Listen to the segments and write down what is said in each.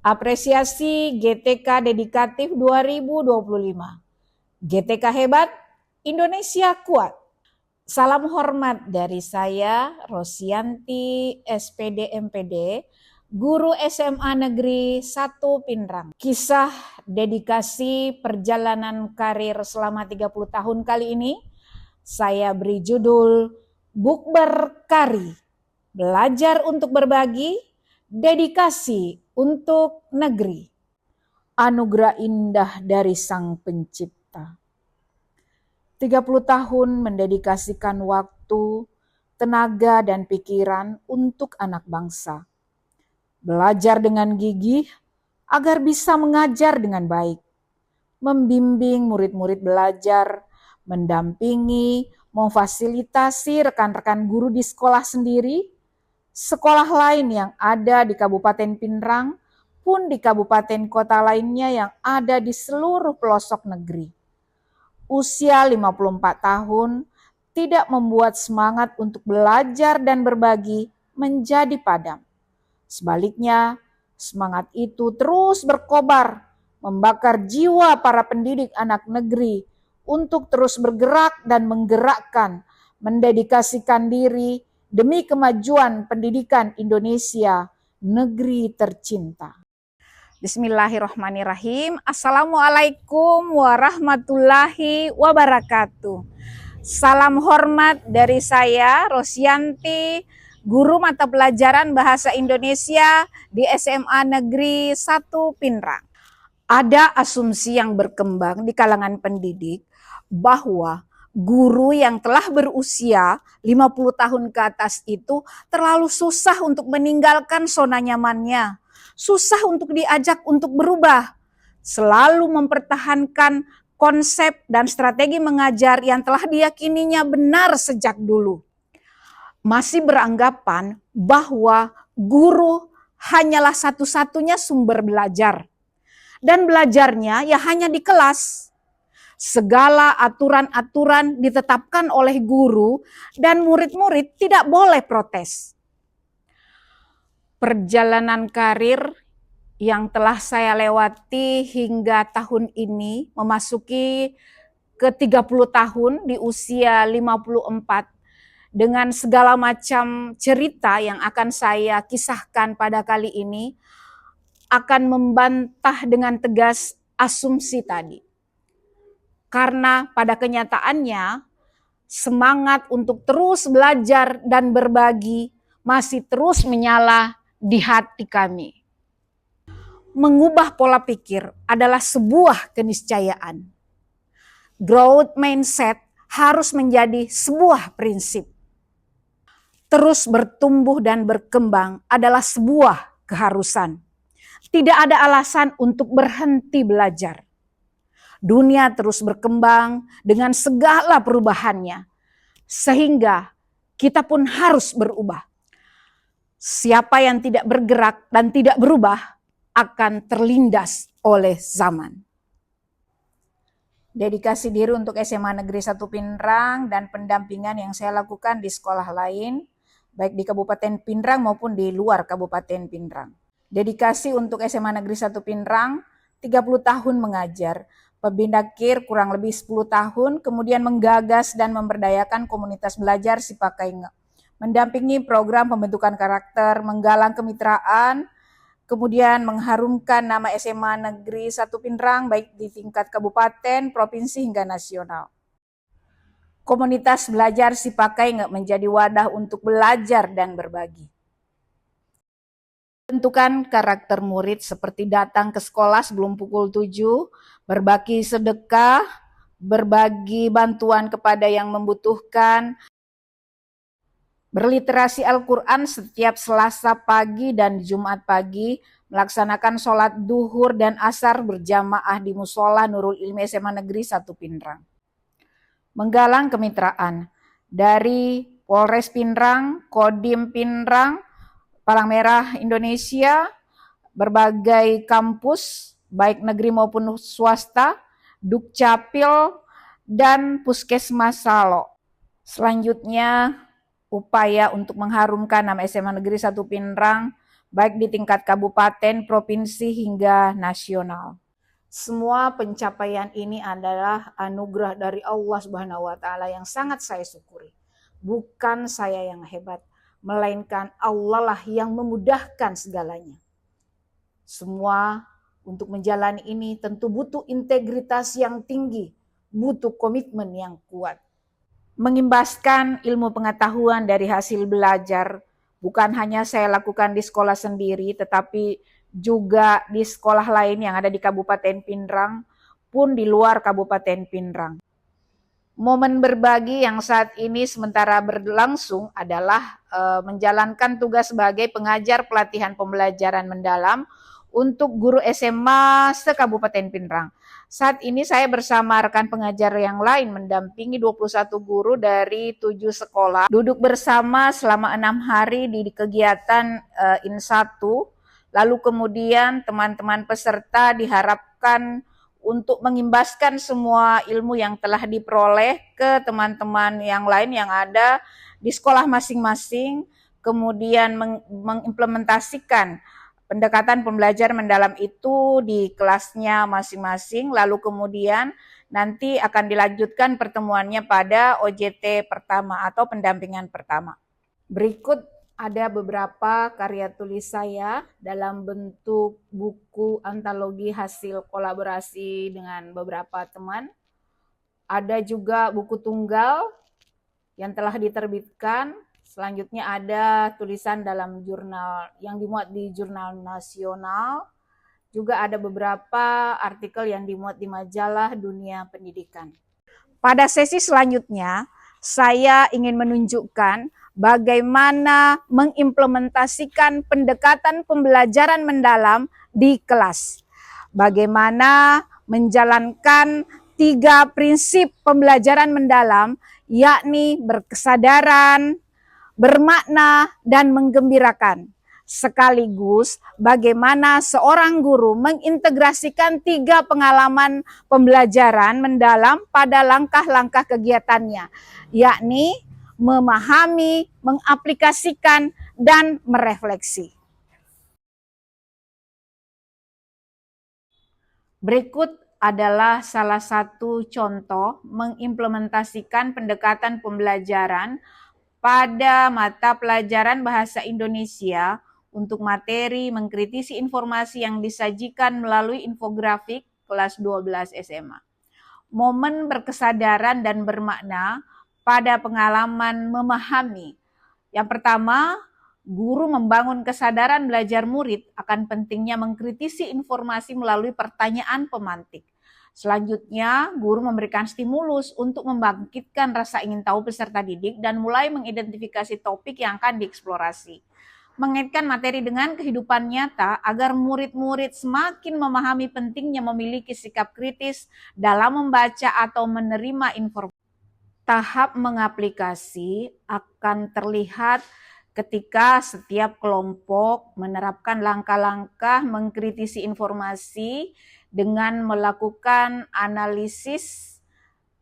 Apresiasi GTK Dedikatif 2025. GTK hebat, Indonesia kuat. Salam hormat dari saya, Rosianti, SPD MPD, Guru SMA Negeri 1 Pinrang. Kisah dedikasi perjalanan karir selama 30 tahun kali ini, saya beri judul Bukber Kari, Belajar untuk Berbagi, Dedikasi untuk Negeri. Anugerah indah dari Sang Pencipta. 30 tahun mendedikasikan waktu, tenaga, dan pikiran untuk anak bangsa. Belajar dengan gigih agar bisa mengajar dengan baik. Membimbing murid-murid belajar, mendampingi, memfasilitasi rekan-rekan guru di sekolah sendiri, sekolah lain yang ada di Kabupaten Pinrang, pun di kabupaten kota lainnya yang ada di seluruh pelosok negeri. Usia 54 tahun tidak membuat semangat untuk belajar dan berbagi menjadi padam. Sebaliknya, semangat itu terus berkobar, membakar jiwa para pendidik anak negeri untuk terus bergerak dan menggerakkan, mendedikasikan diri demi kemajuan pendidikan Indonesia, negeri tercinta. Bismillahirrahmanirrahim. Assalamualaikum warahmatullahi wabarakatuh. Salam hormat dari saya, Rosianti, Guru Mata Pelajaran Bahasa Indonesia di SMA Negeri 1 Pinrang. Ada asumsi yang berkembang di kalangan pendidik bahwa guru yang telah berusia 50 tahun ke atas itu terlalu susah untuk meninggalkan zona nyamannya. Susah untuk diajak untuk berubah, selalu mempertahankan konsep dan strategi mengajar yang telah diyakininya benar sejak dulu. Masih beranggapan bahwa guru hanyalah satu-satunya sumber belajar. Dan belajarnya ya hanya di kelas. Segala aturan-aturan ditetapkan oleh guru dan murid-murid tidak boleh protes. Perjalanan karir yang telah saya lewati hingga tahun ini memasuki ke 30 tahun di usia 54 dengan segala macam cerita yang akan saya kisahkan pada kali ini akan membantah dengan tegas asumsi tadi. Karena pada kenyataannya semangat untuk terus belajar dan berbagi masih terus menyala di hati kami. Mengubah pola pikir adalah sebuah keniscayaan. Growth mindset harus menjadi sebuah prinsip. Terus bertumbuh dan berkembang adalah sebuah keharusan. Tidak ada alasan untuk berhenti belajar. Dunia terus berkembang dengan segala perubahannya. Sehingga kita pun harus berubah. Siapa yang tidak bergerak dan tidak berubah akan terlindas oleh zaman. Dedikasi diri untuk SMA Negeri 1 Pinrang dan pendampingan yang saya lakukan di sekolah lain, baik di Kabupaten Pinrang maupun di luar Kabupaten Pinrang. Dedikasi untuk SMA Negeri 1 Pinrang, 30 tahun mengajar, Pembinakir kurang lebih 10 tahun, kemudian menggagas dan memberdayakan komunitas belajar Sipakai Nge, mendampingi program pembentukan karakter, menggalang kemitraan, kemudian mengharumkan nama SMA Negeri 1 Pinrang baik di tingkat kabupaten, provinsi hingga nasional. Komunitas belajar Sipakai Nge menjadi wadah untuk belajar dan berbagi. Bentukan karakter murid seperti datang ke sekolah sebelum pukul 7, berbagi sedekah, berbagi bantuan kepada yang membutuhkan, berliterasi Al-Quran setiap Selasa pagi dan Jumat pagi, melaksanakan sholat duhur dan asar berjamaah di Musola Nurul Ilmi SMA Negeri 1 Pinrang. Menggalang kemitraan dari Polres Pinrang, Kodim Pinrang, Palang Merah Indonesia, berbagai kampus, baik negeri maupun swasta, Dukcapil, dan Puskesmas Salo. Selanjutnya, upaya untuk mengharumkan nama SMA Negeri 1 Pinrang baik di tingkat kabupaten, provinsi, hingga nasional. Semua pencapaian ini adalah anugerah dari Allah Subhanahu wa Ta'ala yang sangat saya syukuri. Bukan saya yang hebat, melainkan Allah lah yang memudahkan segalanya. Semua untuk menjalani ini tentu butuh integritas yang tinggi, butuh komitmen yang kuat. Mengimbaskan ilmu pengetahuan dari hasil belajar bukan hanya saya lakukan di sekolah sendiri, tetapi juga di sekolah lain yang ada di Kabupaten Pindrang, pun di luar Kabupaten Pindrang. Momen berbagi yang saat ini sementara berlangsung adalah menjalankan tugas sebagai pengajar pelatihan pembelajaran mendalam untuk guru SMA se-Kabupaten Pindrang. Saat ini saya bersama rekan pengajar yang lain mendampingi 21 guru dari 7 sekolah. Duduk bersama selama 6 hari di kegiatan IN1. Lalu kemudian teman-teman peserta diharapkan untuk mengimbaskan semua ilmu yang telah diperoleh ke teman-teman yang lain yang ada di sekolah masing-masing. Kemudian mengimplementasikan pendekatan pembelajaran mendalam itu di kelasnya masing-masing, lalu kemudian nanti akan dilanjutkan pertemuannya pada OJT pertama atau pendampingan pertama. Berikut ada beberapa karya tulis saya dalam bentuk buku antologi hasil kolaborasi dengan beberapa teman. Ada juga buku tunggal yang telah diterbitkan. Selanjutnya ada tulisan dalam jurnal yang dimuat di jurnal nasional. Juga ada beberapa artikel yang dimuat di majalah dunia pendidikan. Pada sesi selanjutnya, saya ingin menunjukkan bagaimana mengimplementasikan pendekatan pembelajaran mendalam di kelas. Bagaimana menjalankan 3 prinsip pembelajaran mendalam, yakni berkesadaran, bermakna, dan menggembirakan. Sekaligus bagaimana seorang guru mengintegrasikan 3 pengalaman pembelajaran mendalam pada langkah-langkah kegiatannya, yakni memahami, mengaplikasikan, dan merefleksi. Berikut adalah salah satu contoh mengimplementasikan pendekatan pembelajaran pada mata pelajaran Bahasa Indonesia untuk materi mengkritisi informasi yang disajikan melalui infografik kelas 12 SMA. Momen berkesadaran dan bermakna pada pengalaman memahami. Yang pertama, guru membangun kesadaran belajar murid akan pentingnya mengkritisi informasi melalui pertanyaan pemantik. Selanjutnya, guru memberikan stimulus untuk membangkitkan rasa ingin tahu peserta didik dan mulai mengidentifikasi topik yang akan dieksplorasi. Mengaitkan materi dengan kehidupan nyata agar murid-murid semakin memahami pentingnya memiliki sikap kritis dalam membaca atau menerima informasi. Tahap mengaplikasi akan terlihat ketika setiap kelompok menerapkan langkah-langkah mengkritisi informasi dengan melakukan analisis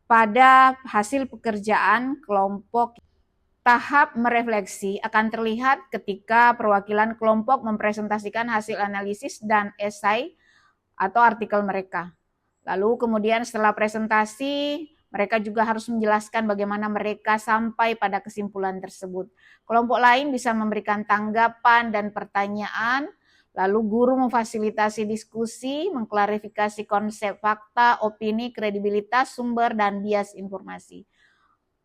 pada hasil pekerjaan kelompok. Tahap merefleksi akan terlihat ketika perwakilan kelompok mempresentasikan hasil analisis dan esai atau artikel mereka. Lalu kemudian setelah presentasi, mereka juga harus menjelaskan bagaimana mereka sampai pada kesimpulan tersebut. Kelompok lain bisa memberikan tanggapan dan pertanyaan. Lalu guru memfasilitasi diskusi, mengklarifikasi konsep fakta, opini, kredibilitas, sumber, dan bias informasi.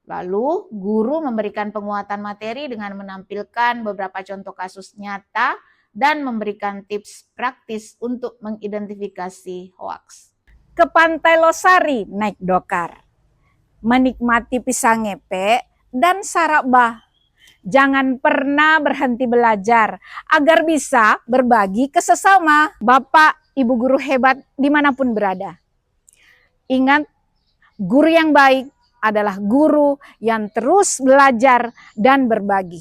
Lalu guru memberikan penguatan materi dengan menampilkan beberapa contoh kasus nyata dan memberikan tips praktis untuk mengidentifikasi hoaks. Ke Pantai Losari naik dokar, menikmati pisang ngepek dan sarabah. Jangan pernah berhenti belajar agar bisa berbagi ke sesama. Bapak, Ibu guru hebat dimanapun berada. Ingat, guru yang baik adalah guru yang terus belajar dan berbagi.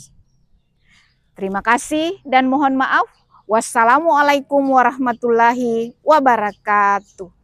Terima kasih dan mohon maaf. Wassalamualaikum warahmatullahi wabarakatuh.